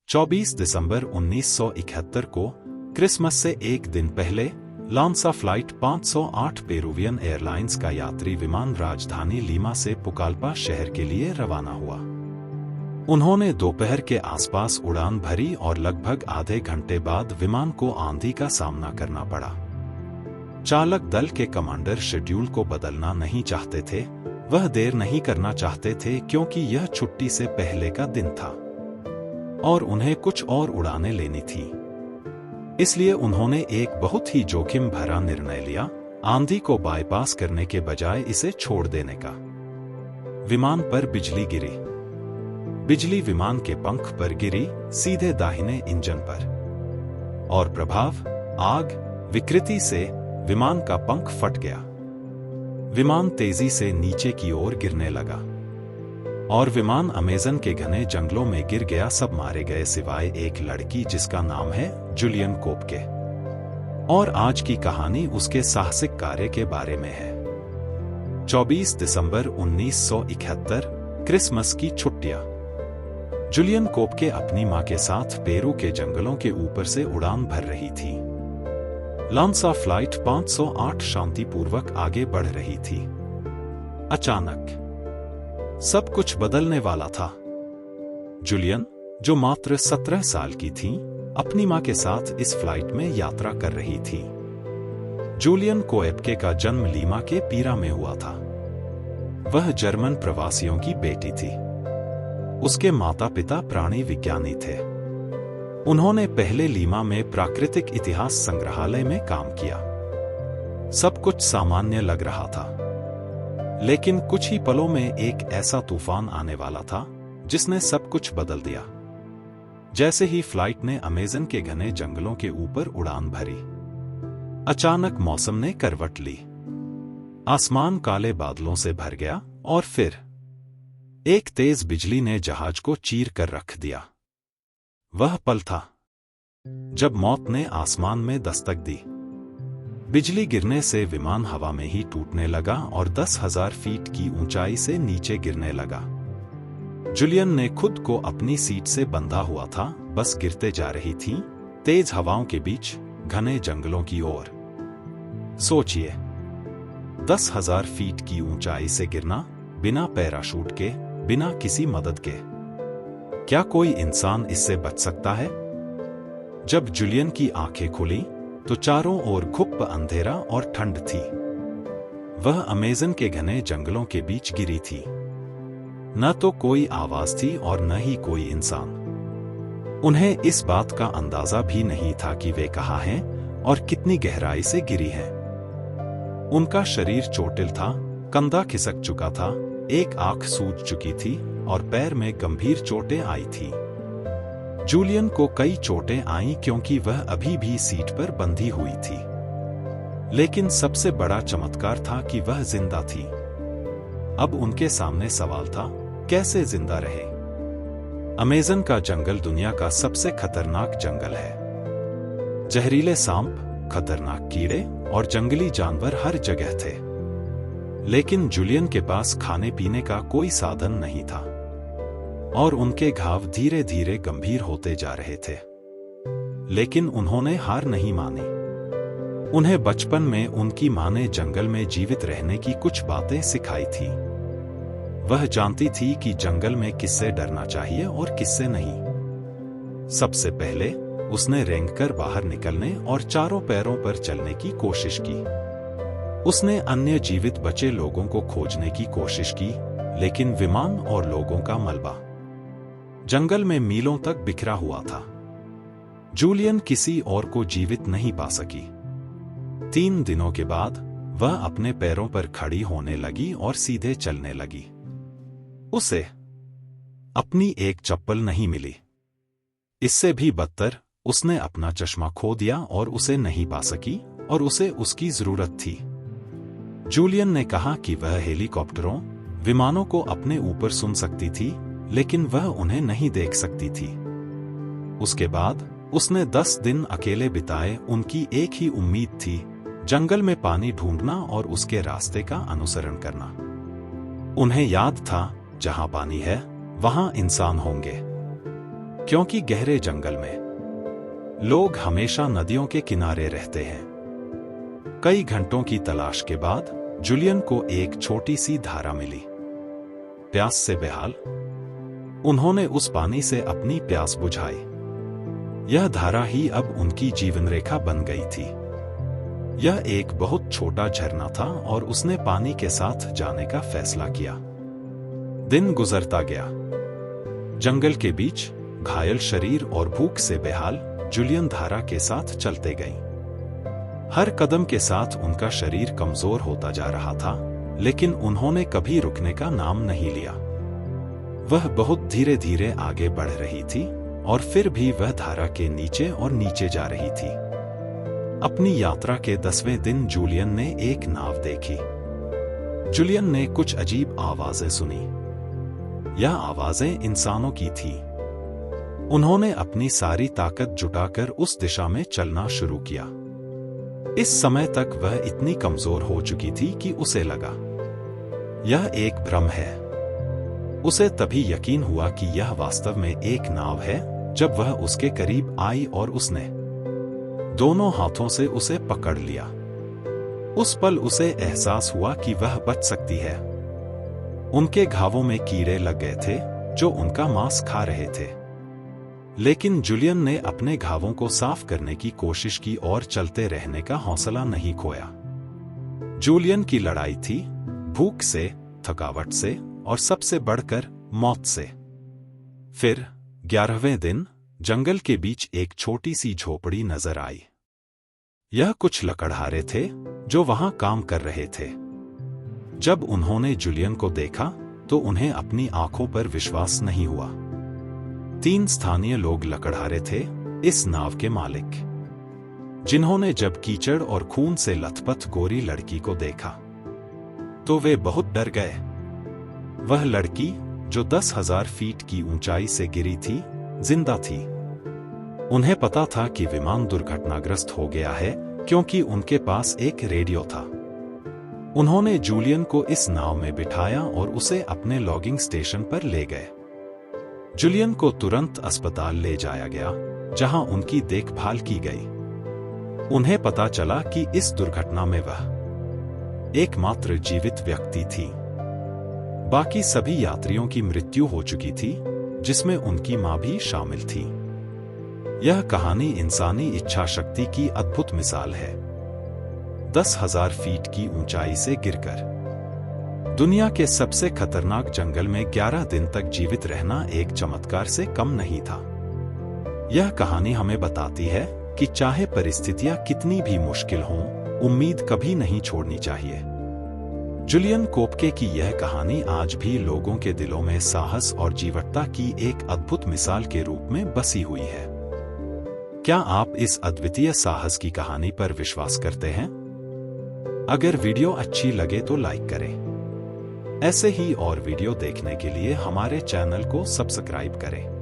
24 दिसंबर 1971 को क्रिसमस से एक दिन पहले लांसा फ्लाइट 508 पेरुवियन एयरलाइंस का यात्री विमान राजधानी लीमा से पुकाल्पा शहर के लिए रवाना हुआ। उन्होंने दोपहर के आसपास उड़ान भरी और लगभग आधे घंटे बाद विमान को आंधी का सामना करना पड़ा। चालक दल के कमांडर शेड्यूल को बदलना नहीं चाहते थे, वह देर नहीं करना चाहते थे क्योंकि यह छुट्टी से पहले का दिन था और उन्हें कुछ और उड़ानें लेनी थी। इसलिए उन्होंने एक बहुत ही जोखिम भरा निर्णय लिया, आंधी को बाईपास करने के बजाय इसे छोड़ देने का। विमान पर बिजली गिरी। बिजली विमान के पंख पर गिरी, सीधे दाहिने इंजन पर, और प्रभाव आग विकृति से विमान का पंख फट गया। विमान तेजी से नीचे की ओर गिरने लगा और विमान अमेज़न के घने जंगलों में गिर गया। सब मारे गए सिवाय एक लड़की जिसका नाम है जुलियन कोपके। और आज की कहानी उसके साहसिक कार्य के बारे में है। 24 दिसंबर 1971 क्रिसमस की छुट्टियां। जुलियन कोपके अपनी मां के साथ पेरू के जंगलों के ऊपर से उड़ान भर रही थी। लांसा फ्लाइट 508 शांतिपूर्वक आगे बढ़ रही थी। अचानक सब कुछ बदलने वाला था। जुलियन, जो मात्र 17 साल की थी, अपनी मां के साथ इस फ्लाइट में यात्रा कर रही थी। जुलियन कोएप्के का जन्म लीमा के पीरा में हुआ था। वह जर्मन प्रवासियों की बेटी थी। उसके माता पिता प्राणी विज्ञानी थे। उन्होंने पहले लीमा में प्राकृतिक इतिहास संग्रहालय में काम किया। सब कुछ सामान्य लग रहा था, लेकिन कुछ ही पलों में एक ऐसा तूफान आने वाला था जिसने सब कुछ बदल दिया। जैसे ही फ्लाइट ने अमेज़न के घने जंगलों के ऊपर उड़ान भरी, अचानक मौसम ने करवट ली। आसमान काले बादलों से भर गया और फिर एक तेज बिजली ने जहाज को चीर कर रख दिया। वह पल था जब मौत ने आसमान में दस्तक दी। बिजली गिरने से विमान हवा में ही टूटने लगा और 10,000 फीट की ऊंचाई से नीचे गिरने लगा। जुलियन ने खुद को अपनी सीट से बंधा हुआ था, बस गिरते जा रही थी, तेज हवाओं के बीच घने जंगलों की ओर। सोचिए, 10,000 फीट की ऊंचाई से गिरना, बिना पैराशूट के, बिना किसी मदद के। क्या कोई इंसान इससे बच सकता है? जब जुलियन की आंखें खुली तो चारों ओर घुप अंधेरा और ठंड थी। वह अमेज़न के घने जंगलों के बीच गिरी थी। न तो कोई आवाज थी और न ही कोई इंसान। उन्हें इस बात का अंदाजा भी नहीं था कि वे कहाँ हैं और कितनी गहराई से गिरी हैं। उनका शरीर चोटिल था, कंधा खिसक चुका था, एक आंख सूज चुकी थी और पैर में गंभीर चोटें आई थी। जूलियन को कई चोटें आईं क्योंकि वह अभी भी सीट पर बंधी हुई थी। लेकिन सबसे बड़ा चमत्कार था कि वह जिंदा थी। अब उनके सामने सवाल था, कैसे जिंदा रहे? अमेज़न का जंगल दुनिया का सबसे खतरनाक जंगल है। जहरीले सांप, खतरनाक कीड़े और जंगली जानवर हर जगह थे। लेकिन जूलियन के पास खाने पीने का कोई साधन नहीं था और उनके घाव धीरे धीरे गंभीर होते जा रहे थे। लेकिन उन्होंने हार नहीं मानी। उन्हें बचपन में उनकी मां ने जंगल में जीवित रहने की कुछ बातें सिखाई थी। वह जानती थी कि जंगल में किससे डरना चाहिए और किससे नहीं। सबसे पहले उसने रेंगकर बाहर निकलने और चारों पैरों पर चलने की कोशिश की। उसने अन्य जीवित बचे लोगों को खोजने की कोशिश की, लेकिन विमान और लोगों का मलबा जंगल में मीलों तक बिखरा हुआ था। जूलियन किसी और को जीवित नहीं पा सकी। 3 दिनों के बाद वह अपने पैरों पर खड़ी होने लगी और सीधे चलने लगी। उसे अपनी एक चप्पल नहीं मिली। इससे भी बदतर, उसने अपना चश्मा खो दिया और उसे नहीं पा सकी और उसे उसकी जरूरत थी। जूलियन ने कहा कि वह हेलीकॉप्टरों, विमानों को अपने ऊपर सुन सकती थी, लेकिन वह उन्हें नहीं देख सकती थी। उसके बाद उसने 10 दिन अकेले बिताए। उनकी एक ही उम्मीद थी, जंगल में पानी ढूंढना और उसके रास्ते का अनुसरण करना। उन्हें याद था, जहां पानी है वहां इंसान होंगे। क्योंकि गहरे जंगल में लोग हमेशा नदियों के किनारे रहते हैं। कई घंटों की तलाश के बाद जूलियन को एक छोटी सी धारा मिली। प्यास से बेहाल उन्होंने उस पानी से अपनी प्यास बुझाई। यह धारा ही अब उनकी जीवन रेखा बन गई थी। यह एक बहुत छोटा झरना था और उसने पानी के साथ जाने का फैसला किया। दिन गुजरता गया। जंगल के बीच घायल शरीर और भूख से बेहाल जूलियन धारा के साथ चलते गईं। हर कदम के साथ उनका शरीर कमजोर होता जा रहा था, लेकिन उन्होंने कभी रुकने का नाम नहीं लिया। वह बहुत धीरे धीरे आगे बढ़ रही थी और फिर भी वह धारा के नीचे और नीचे जा रही थी। अपनी यात्रा के 10वें दिन जूलियन ने एक नाव देखी। जूलियन ने कुछ अजीब आवाजें सुनी। यह आवाजें इंसानों की थी। उन्होंने अपनी सारी ताकत जुटाकर उस दिशा में चलना शुरू किया। इस समय तक वह इतनी कमजोर हो चुकी थी कि उसे लगा यह एक भ्रम है। उसे तभी यकीन हुआ कि यह वास्तव में एक नाव है जब वह उसके करीब आई और उसने दोनों हाथों से उसे पकड़ लिया। उस पल उसे एहसास हुआ कि वह बच सकती है। उनके घावों में कीड़े लग गए थे जो उनका मांस खा रहे थे, लेकिन जूलियन ने अपने घावों को साफ करने की कोशिश की और चलते रहने का हौसला नहीं खोया। जूलियन की लड़ाई थी भूख से, थकावट से और सबसे बढ़कर मौत से। फिर 11वें दिन जंगल के बीच एक छोटी सी झोपड़ी नजर आई। यह कुछ लकड़हारे थे जो वहां काम कर रहे थे। जब उन्होंने जूलियन को देखा तो उन्हें अपनी आंखों पर विश्वास नहीं हुआ। 3 स्थानीय लोग लकड़हारे थे, इस नाव के मालिक, जिन्होंने जब कीचड़ और खून से लथपथ गोरी लड़की को देखा तो वे बहुत डर गए। वह लड़की जो 10,000 फीट की ऊंचाई से गिरी थी, जिंदा थी। उन्हें पता था कि विमान दुर्घटनाग्रस्त हो गया है क्योंकि उनके पास एक रेडियो था। उन्होंने जूलियन को इस नाव में बिठाया और उसे अपने लॉगिंग स्टेशन पर ले गए। जूलियन को तुरंत अस्पताल ले जाया गया, जहां उनकी देखभाल की गई। उन्हें पता चला कि इस दुर्घटना में वह एकमात्र जीवित व्यक्ति थी। बाकी सभी यात्रियों की मृत्यु हो चुकी थी, जिसमें उनकी मां भी शामिल थी। यह कहानी इंसानी इच्छा शक्ति की अद्भुत मिसाल है। 10,000 फीट की ऊंचाई से गिरकर दुनिया के सबसे खतरनाक जंगल में 11 दिन तक जीवित रहना एक चमत्कार से कम नहीं था। यह कहानी हमें बताती है कि चाहे परिस्थितियां कितनी भी मुश्किल हों, उम्मीद कभी नहीं छोड़नी चाहिए। जूलियन कोपके की यह कहानी आज भी लोगों के दिलों में साहस और जीवटता की एक अद्भुत मिसाल के रूप में बसी हुई है। क्या आप इस अद्वितीय साहस की कहानी पर विश्वास करते हैं? अगर वीडियो अच्छी लगे तो लाइक करें। ऐसे ही और वीडियो देखने के लिए हमारे चैनल को सब्सक्राइब करें।